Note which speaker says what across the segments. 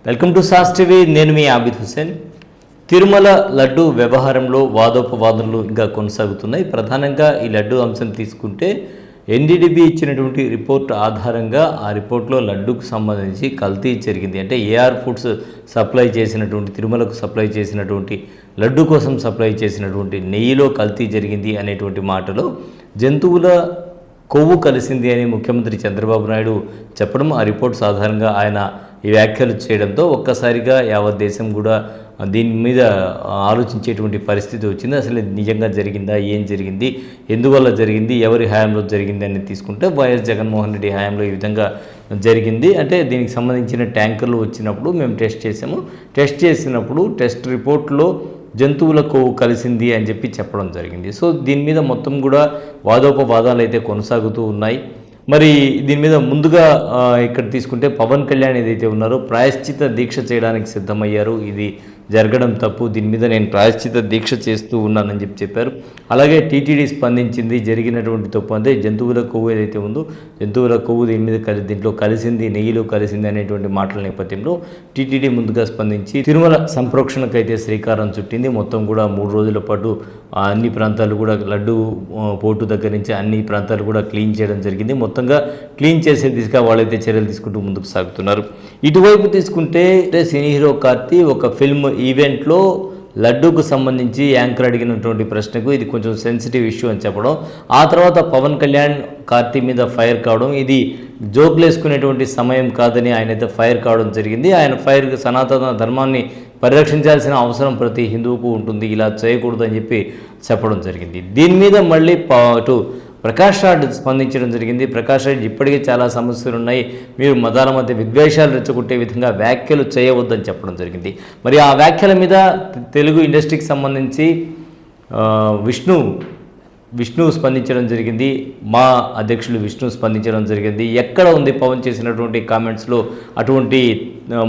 Speaker 1: Welcome to sauce TV. నేను మీ ఆబిద్ హుసేన్. తిరుమల లడ్డు వ్యవహారంలో వాదోపవాదనలు ఇంకా కొనసాగుతున్నాయి. ప్రధానంగా ఈ లడ్డు అంశం తీసుకుంటే ఎన్డీడీబీ ఇచ్చినటువంటి రిపోర్ట్ ఆధారంగా ఆ రిపోర్ట్లో లడ్డుకు సంబంధించి కల్తీ జరిగింది. అంటే ఏఆర్ ఫుడ్స్ సప్లై చేసినటువంటి తిరుమలకు సప్లై చేసినటువంటి లడ్డు కోసం సప్లై చేసినటువంటి నెయ్యిలో కల్తీ జరిగింది అనేటువంటి మాటలో జంతువుల కొవ్వు కలిసింది అని ముఖ్యమంత్రి చంద్రబాబు నాయుడు చెప్పడం, ఆ రిపోర్ట్స్ ఆధారంగా ఆయన ఈ వ్యాఖ్యలు చేయడంతో ఒక్కసారిగా యావత్ దేశం కూడా దీని మీద ఆలోచించేటువంటి పరిస్థితి వచ్చింది. అసలు నిజంగా జరిగిందా, ఏం జరిగింది, ఎందువల్ల జరిగింది, ఎవరి హయాంలో జరిగింది అని తీసుకుంటే వైఎస్ జగన్మోహన్ రెడ్డి హయాంలో ఈ విధంగా జరిగింది. అంటే దీనికి సంబంధించిన ట్యాంకర్లు వచ్చినప్పుడు మేము టెస్ట్ చేసాము. టెస్ట్ చేసినప్పుడు టెస్ట్ రిపోర్ట్లో జంతువులకు కలిసింది అని చెప్పడం జరిగింది. సో దీని మీద మొత్తం కూడా వాదోపవాదాలు అయితే కొనసాగుతూ ఉన్నాయి. మరి దీని మీద ముందుగా ఇక్కడ తీసుకుంటే పవన్ కళ్యాణ్ ఏదైతే ఉన్నారో ప్రాయశ్చిత దీక్ష చేయడానికి సిద్ధమయ్యారు. ఇది జరగడం తప్పు, దీని మీద నేను ప్రాయశ్చిత దీక్ష చేస్తూ ఉన్నానని చెప్పారు. అలాగే టీటీడీ స్పందించింది, జరిగినటువంటి తప్పు అంటే జంతువుల కొవ్వు ఏదైతే ఉందో జంతువుల కొవ్వు దీని మీద దీంట్లో కలిసింది, నెయ్యిలో కలిసింది అనేటువంటి మాటల నేపథ్యంలో టీటీడీ ముందుగా స్పందించి తిరుమల సంప్రోక్షణకైతే శ్రీకారం చుట్టింది. మొత్తం కూడా 3 రోజుల పాటు అన్ని ప్రాంతాలు కూడా లడ్డు పోర్టు దగ్గర నుంచి అన్ని ప్రాంతాలు కూడా క్లీన్ చేయడం జరిగింది. మొత్తంగా క్లీన్ చేసే దిశగా వాళ్ళైతే చర్యలు తీసుకుంటూ ముందుకు సాగుతున్నారు. ఇటువైపు తీసుకుంటే సినీ హీరో కార్తీ ఒక ఫిల్మ్ ఈవెంట్లో లడ్డూకు సంబంధించి యాంకర్ అడిగినటువంటి ప్రశ్నకు ఇది కొంచెం సెన్సిటివ్ ఇష్యూ అని చెప్పడం, ఆ తర్వాత పవన్ కళ్యాణ్ కార్తీ మీద ఫైర్ కావడం, ఇది జోకులు వేసుకునేటువంటి సమయం కాదని ఆయన అయితే ఫైర్ కావడం జరిగింది. ఆయన ఫైర్ సనాతన ధర్మాన్ని పరిరక్షించాల్సిన అవసరం ప్రతి హిందువుకు ఉంటుంది, ఇలా చేయకూడదు అని చెప్పడం జరిగింది. దీని మీద మళ్ళీ అటు ప్రకాష్ రాజ్ స్పందించడం జరిగింది. ప్రకాష్ రాజ్ ఇప్పటికే చాలా సమస్యలు ఉన్నాయి, మీరు మతాల మధ్య విద్వేషాలు రెచ్చగొట్టే విధంగా వ్యాఖ్యలు చేయవద్దని చెప్పడం జరిగింది. మరి ఆ వ్యాఖ్యల మీద తెలుగు ఇండస్ట్రీకి సంబంధించి విష్ణు స్పందించడం జరిగింది. మా అధ్యక్షులు విష్ణు స్పందించడం జరిగింది. ఎక్కడ ఉంది పవన్ చేసినటువంటి కామెంట్స్లో అటువంటి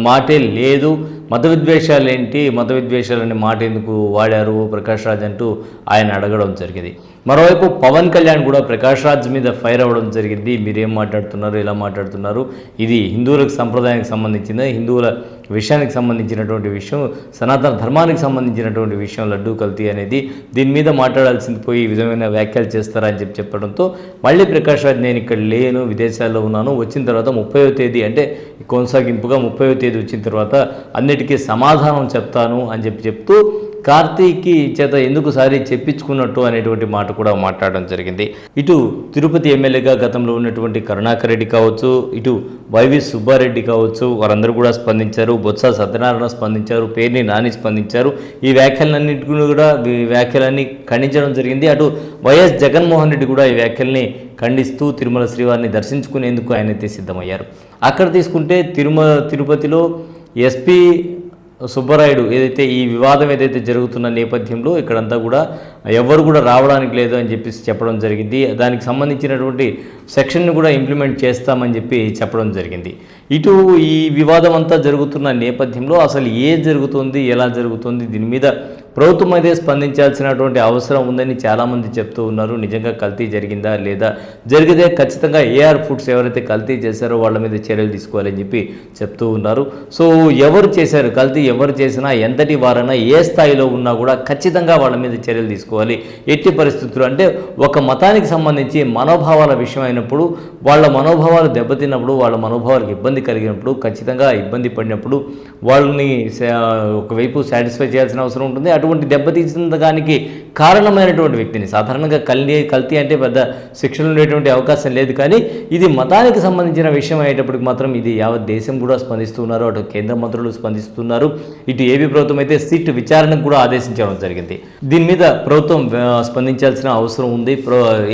Speaker 1: మాటే లేదు, మత విద్వేషాలు ఏంటి, మత విద్వేషాలనే మాట ఎందుకు వాడారు ప్రకాష్ రాజ్ అంటూ ఆయన అడగడం జరిగింది. మరోవైపు పవన్ కళ్యాణ్ కూడా ప్రకాష్ రాజ్ మీద ఫైర్ అవ్వడం జరిగింది. మీరేం మాట్లాడుతున్నారు, ఎలా మాట్లాడుతున్నారు, ఇది హిందువులకు సంప్రదాయానికి సంబంధించిన హిందువుల విషయానికి సంబంధించినటువంటి విషయం, సనాతన ధర్మానికి సంబంధించినటువంటి విషయం లడ్డూ కల్తీ అనేది, దీని మీద మాట్లాడాల్సింది పోయి ఈ విధమైన వ్యాఖ్యలు చేస్తారా అని చెప్పడంతో మళ్ళీ ప్రకాష్ రాజ్ నేను ఇక్కడ లేను, విదేశాల్లో ఉన్నాను, వచ్చిన తర్వాత 30వ తేదీ అంటే కొనసాగింపుగా 30వ తేదీ వచ్చిన తర్వాత అన్నిటికీ సమాధానం చెప్తాను అని చెప్తూ కార్తీకి చేత ఎందుకు సారి చెప్పించుకున్నట్టు అనేటువంటి మాట కూడా మాట్లాడడం జరిగింది. ఇటు తిరుపతి ఎమ్మెల్యేగా గతంలో ఉన్నటువంటి కరుణాకర్ రెడ్డి కావచ్చు, ఇటు వైవి సుబ్బారెడ్డి కావచ్చు, వారందరూ కూడా స్పందించారు. బొత్స సత్యనారాయణ స్పందించారు, పేర్ని నాని స్పందించారు. ఈ వ్యాఖ్యలన్నింటినీ కూడా వ్యాఖ్యలన్నీ ఖండించడం జరిగింది. అటు వైఎస్ జగన్మోహన్ రెడ్డి కూడా ఈ వ్యాఖ్యల్ని ఖండిస్తూ తిరుమల శ్రీవారిని దర్శించుకునేందుకు ఆయనైతే సిద్ధమయ్యారు. అక్కడ తీసుకుంటే తిరుపతిలో ఎస్పీ సుబ్బరాయుడు ఏదైతే ఈ వివాదం ఏదైతే జరుగుతున్న నేపథ్యంలో ఇక్కడంతా కూడా ఎవరు కూడా రావడానికి లేదు అని చెప్పడం జరిగింది. దానికి సంబంధించినటువంటి సెక్షన్ను కూడా ఇంప్లిమెంట్ చేస్తామని చెప్పడం జరిగింది. ఇటు ఈ వివాదం అంతా జరుగుతున్న నేపథ్యంలో అసలు జరుగుతుంది, ఎలా జరుగుతుంది, దీని మీద ప్రభుత్వం అయితే స్పందించాల్సినటువంటి అవసరం ఉందని చాలామంది చెప్తూ ఉన్నారు. నిజంగా కల్తీ జరిగిందా లేదా, జరిగితే ఖచ్చితంగా ఏఆర్ ఫుడ్స్ ఎవరైతే కల్తీ చేశారో వాళ్ళ మీద చర్యలు తీసుకోవాలని చెప్తూ ఉన్నారు. సో ఎవరు చేశారు కల్తీ, ఎవరు చేసినా ఎంతటి వారైనా ఏ స్థాయిలో ఉన్నా కూడా ఖచ్చితంగా వాళ్ళ మీద చర్యలు తీసుకోవాలి. ఎట్టి పరిస్థితులు అంటే ఒక మతానికి సంబంధించి మనోభావాల విషయం అయినప్పుడు, వాళ్ళ మనోభావాలు దెబ్బతిన్నప్పుడు, వాళ్ళ మనోభావాలకు ఇబ్బంది కలిగినప్పుడు, ఖచ్చితంగా ఇబ్బంది పడినప్పుడు వాళ్ళని ఒకవైపు సాటిస్ఫై చేయాల్సిన అవసరం ఉంటుంది. అటువంటి దెబ్బతీసేదానికి కారణమైనటువంటి వ్యక్తిని సాధారణంగా కల్తీ అంటే పెద్ద శిక్షలు ఉండేటువంటి అవకాశం లేదు, కానీ ఇది మతానికి సంబంధించిన విషయం అయ్యేటప్పటికి మాత్రం ఇది యావత్ దేశం కూడా స్పందిస్తున్నారు. అటు కేంద్ర మంత్రులు స్పందిస్తున్నారు. ఇటు ఏపీ ప్రభుత్వం అయితే సిట్ విచారణకు కూడా ఆదేశించడం జరిగింది. దీని మీద ప్రభుత్వం స్పందించాల్సిన అవసరం ఉంది.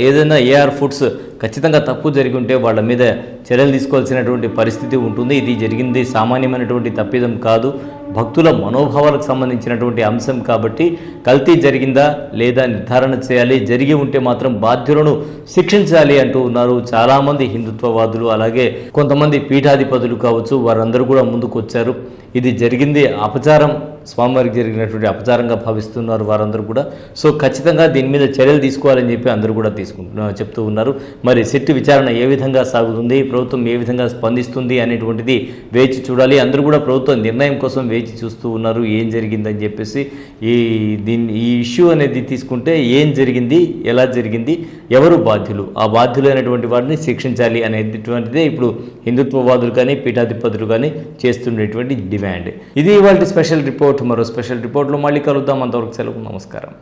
Speaker 1: ఏదైనా ఏఆర్ ఫుడ్స్ ఖచ్చితంగా తప్పు జరిగి ఉంటే వాళ్ళ మీద చర్యలు తీసుకోవాల్సినటువంటి పరిస్థితి ఉంటుంది. ఇది జరిగింది సామాన్యమైనటువంటి తప్పిదం కాదు, భక్తుల మనోభావాలకు సంబంధించినటువంటి అంశం కాబట్టి కల్తీ జరిగిందా లేదా నిర్ధారణ చేయాలి, జరిగి ఉంటే మాత్రం బాధ్యులను శిక్షించాలి అంటూ ఉన్నారు చాలామంది హిందుత్వవాదులు. అలాగే కొంతమంది పీఠాధిపతులు కావచ్చు, వారందరూ కూడా ముందుకు వచ్చారు. ఇది జరిగింది అపచారం, స్వామివారికి జరిగినటువంటి అపచారంగా భావిస్తున్నారు వారందరూ కూడా. సో ఖచ్చితంగా దీని మీద చర్యలు తీసుకోవాలని చెప్పి అందరూ కూడా చెప్తూ ఉన్నారు. మరి సిట్ విచారణ ఏ విధంగా సాగుతుంది, ప్రభుత్వం ఏ విధంగా స్పందిస్తుంది అనేటువంటిది వేచి చూడాలి. అందరూ కూడా ప్రభుత్వ నిర్ణయం కోసం వేచి చూస్తూ ఉన్నారు ఏం జరిగిందని చెప్పేసి. ఈ ఇష్యూ అనేది తీసుకుంటే ఏం జరిగింది, ఎలా జరిగింది, ఎవరు బాధ్యులు, ఆ బాధ్యులైనటువంటి వారిని శిక్షించాలి అనేటువంటిదే ఇప్పుడు హిందుత్వవాదులు కానీ పీఠాధిపతులు కానీ చేస్తున్నటువంటి డిమాండ్. ఇది ఇవాళ స్పెషల్ రిపోర్ట్. మరో స్పెషల్ రిపోర్ట్లో మళ్ళీ కలుద్దాం. అంతవరకు సెలవు, నమస్కారం.